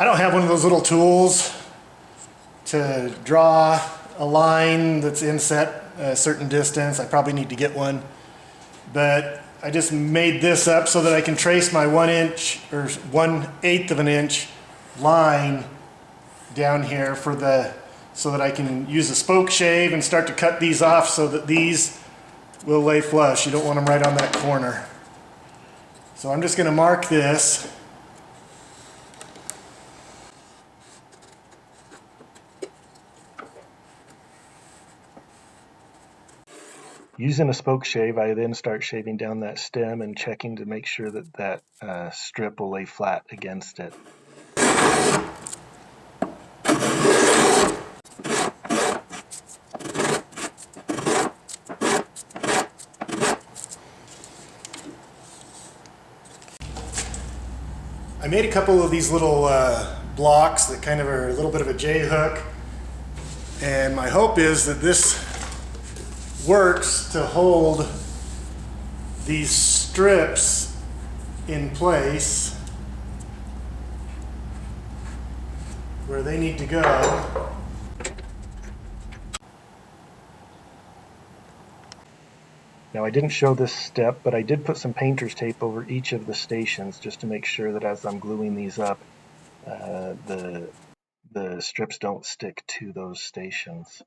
I don't have one of those little tools to draw a line that's inset a certain distance. I probably need to get one. But I just made this up so that I can trace my 1 inch or 1/8 of an inch line down here so that I can use a spoke shave and start to cut these off so that these will lay flush. You don't want them right on that corner. So I'm just going to mark this. Using a spoke shave, I then start shaving down that stem and checking to make sure that that strip will lay flat against it. I made a couple of these little blocks that kind of are a little bit of a J-hook, and my hope is that this works to hold these strips in place where they need to go. Now, I didn't show this step, but I did put some painter's tape over each of the stations just to make sure that as I'm gluing these up, the strips don't stick to those stations.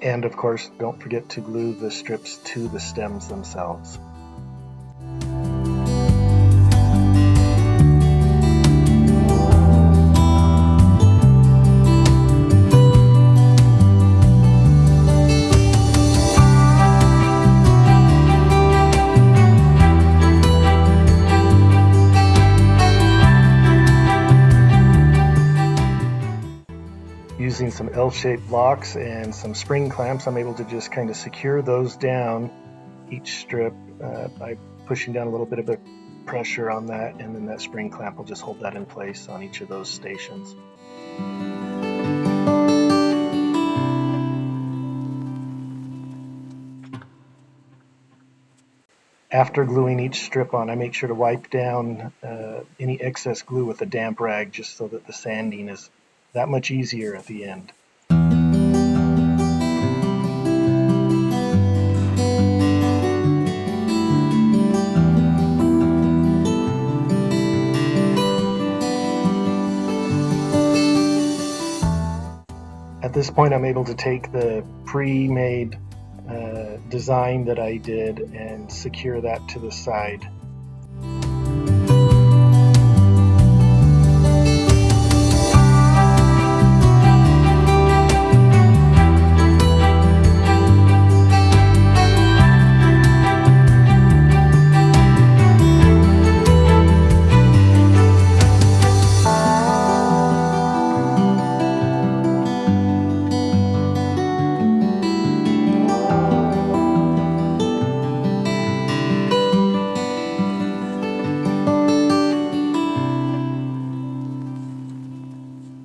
And of course, don't forget to glue the strips to the stems themselves. Using some L-shaped blocks and some spring clamps, I'm able to just kind of secure those down, each strip, by pushing down a little bit of a pressure on that, and then that spring clamp will just hold that in place on each of those stations. After gluing each strip on, I make sure to wipe down any excess glue with a damp rag just so that the sanding is that much easier at the end. At this point, I'm able to take the pre-made design that I did and secure that to the side.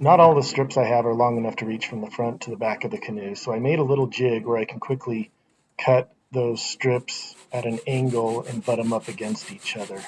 Not all the strips I have are long enough to reach from the front to the back of the canoe, so I made a little jig where I can quickly cut those strips at an angle and butt them up against each other.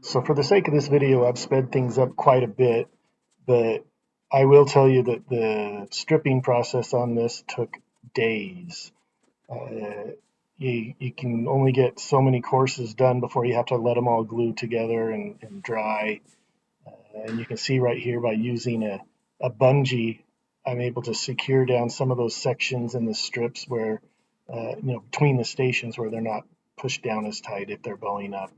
So for the sake of this video, I've sped things up quite a bit, but I will tell you that the stripping process on this took days. You can only get so many courses done before you have to let them all glue together and dry. And you can see right here by using a bungee, I'm able to secure down some of those sections in the strips where, between the stations where they're not pushed down as tight if they're bowing up.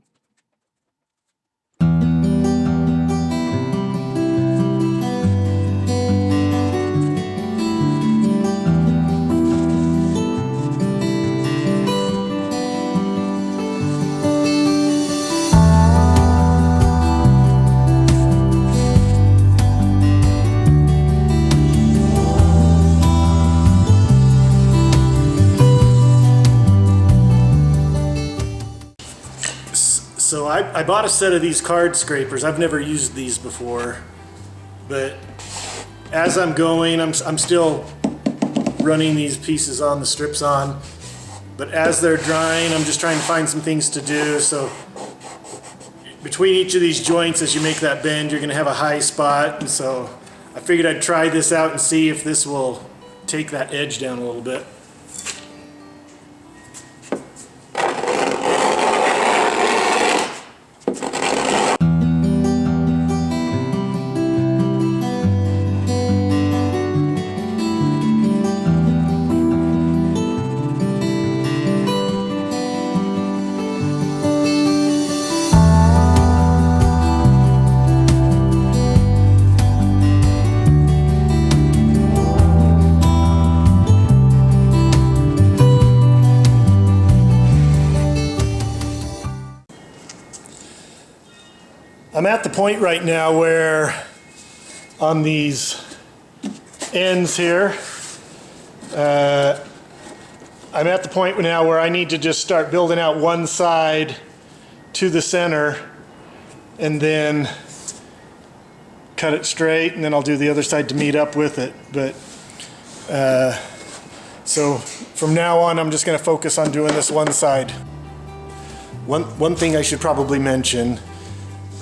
So I bought a set of these card scrapers. I've never used these before, but as I'm going, I'm still running these pieces on, the strips on, but as they're drying, I'm just trying to find some things to do. So between each of these joints, as you make that bend, you're gonna have a high spot, and so I figured I'd try this out and see if this will take that edge down a little bit. I'm at the point right now where on these ends here, I'm at the point now where I need to just start building out one side to the center and then cut it straight, and then I'll do the other side to meet up with it. But so from now on, I'm just going to focus on doing this one side. One thing I should probably mention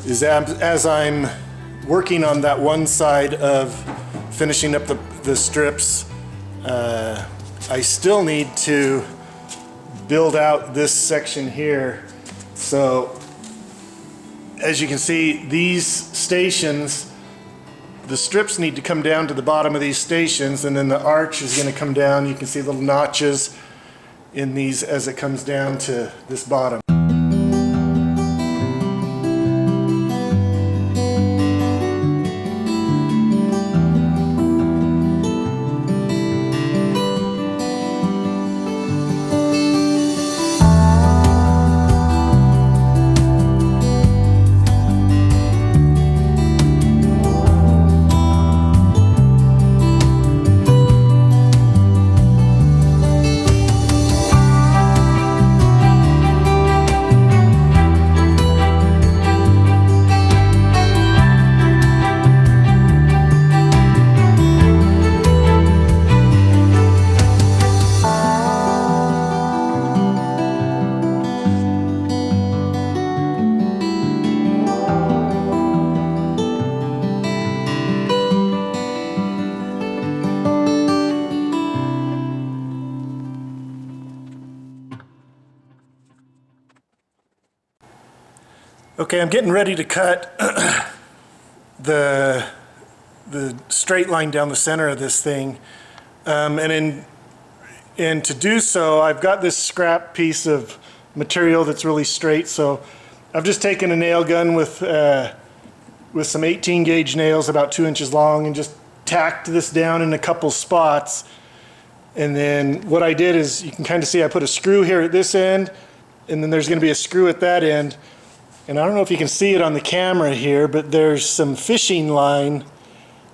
is that as I'm working on that one side of finishing up the strips, I still need to build out this section here. So as you can see, these stations, the strips need to come down to the bottom of these stations, and then the arch is going to come down. You can see little notches in these as it comes down to this bottom. Okay, I'm getting ready to cut the straight line down the center of this thing, and to do so, I've got this scrap piece of material that's really straight. So I've just taken a nail gun with some 18 gauge nails about 2 inches long and just tacked this down in a couple spots. And then what I did is, you can kind of see I put a screw here at this end, and then there's going to be a screw at that end. And I don't know if you can see it on the camera here, but there's some fishing line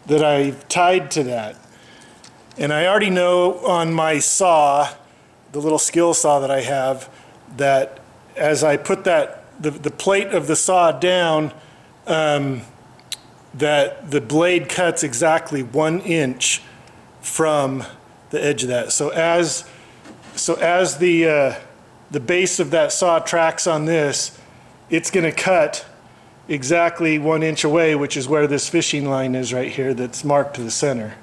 that I've tied to that. And I already know on my saw, the little skill saw that I have, that as I put that, the plate of the saw down, that the blade cuts exactly 1 inch from the edge of that. So as the base of that saw tracks on this, it's going to cut exactly 1 inch away, which is where this fishing line is right here that's marked to the center.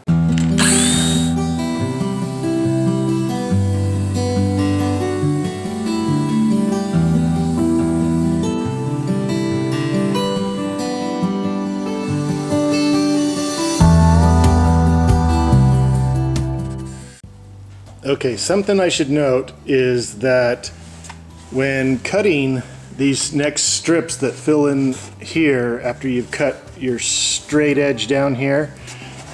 Okay, something I should note is that when cutting these next strips that fill in here after you've cut your straight edge down here,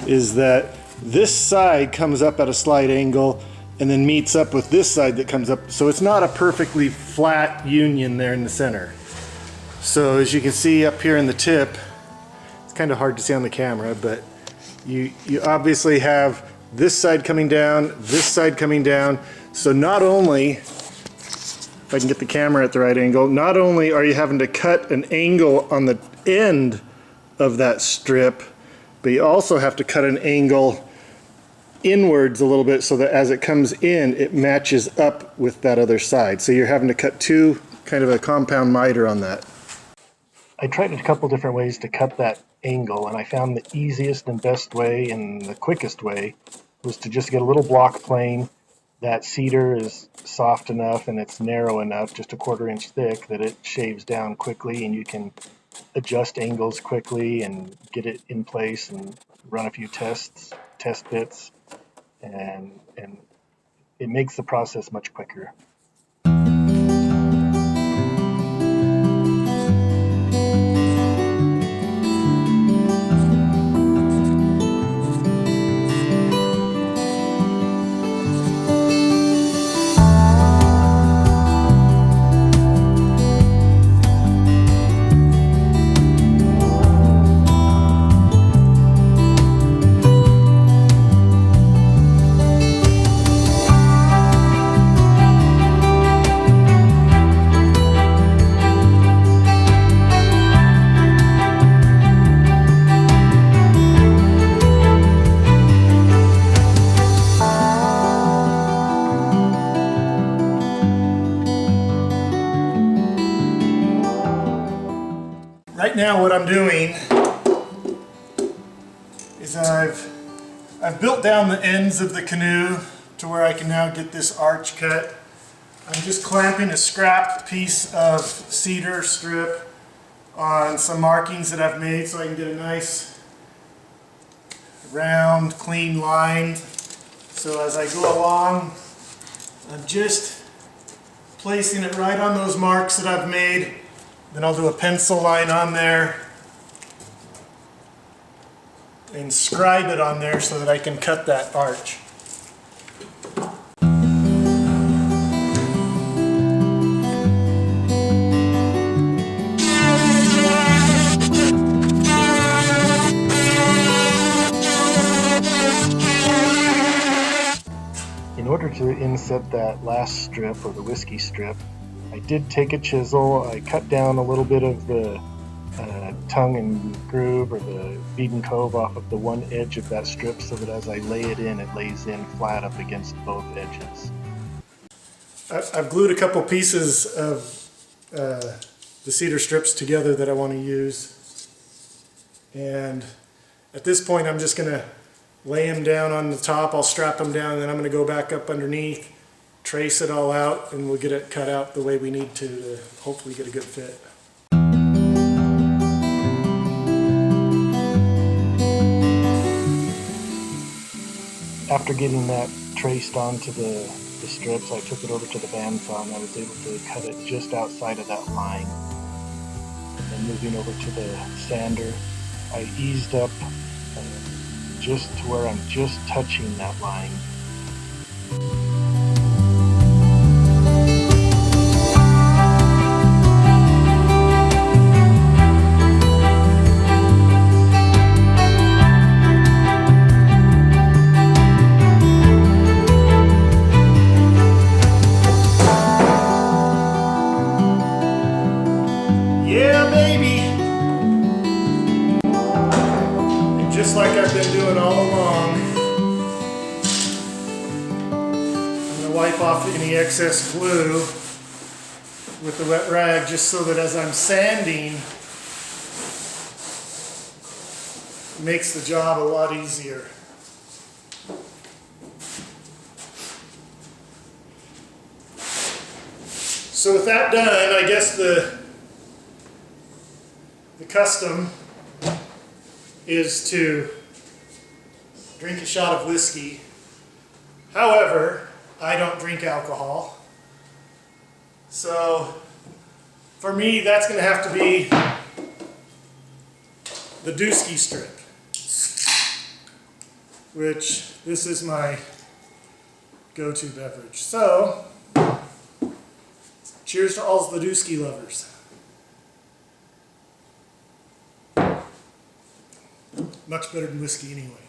is that this side comes up at a slight angle and then meets up with this side that comes up. So it's not a perfectly flat union there in the center. So as you can see up here in the tip, it's kind of hard to see on the camera, but you obviously have this side coming down, this side coming down. So not only, if I can get the camera at the right angle, not only are you having to cut an angle on the end of that strip, but you also have to cut an angle inwards a little bit so that as it comes in, it matches up with that other side. So you're having to cut two, kind of a compound miter on that. I tried a couple different ways to cut that angle, and I found the easiest and best way and the quickest way was to just get a little block plane. That cedar is soft enough and it's narrow enough, just a 1/4 inch thick, that it shaves down quickly and you can adjust angles quickly and get it in place and run a few test bits, and it makes the process much quicker. Right now what I'm doing is I've built down the ends of the canoe to where I can now get this arch cut. I'm just clamping a scrap piece of cedar strip on some markings that I've made so I can get a nice round clean line. So as I go along, I'm just placing it right on those marks that I've made. Then I'll do a pencil line on there and scribe it on there so that I can cut that arch. In order to inset that last strip, or the whiskey strip, I did take a chisel. I cut down a little bit of the tongue and groove, or the bead and cove, off of the one edge of that strip so that as I lay it lays in flat up against both edges. I've glued a couple pieces of the cedar strips together that I want to use. And at this point I'm just going to lay them down on the top. I'll strap them down and then I'm going to go back up underneath, trace it all out, and we'll get it cut out the way we need to hopefully get a good fit. After getting that traced onto the strips, I took it over to the bandsaw and I was able to cut it just outside of that line. And then moving over to the sander, I eased up just to where I'm just touching that line. Yeah, baby! And just like I've been doing all along, I'm going to wipe off any excess glue with the wet rag, just so that as I'm sanding, makes the job a lot easier. So with that done, I guess the custom is to drink a shot of whiskey. However, I don't drink alcohol. So for me, that's going to have to be the Dusky Strip, which this is my go-to beverage. So, cheers to all the Dusky lovers. Much better than whiskey anyway.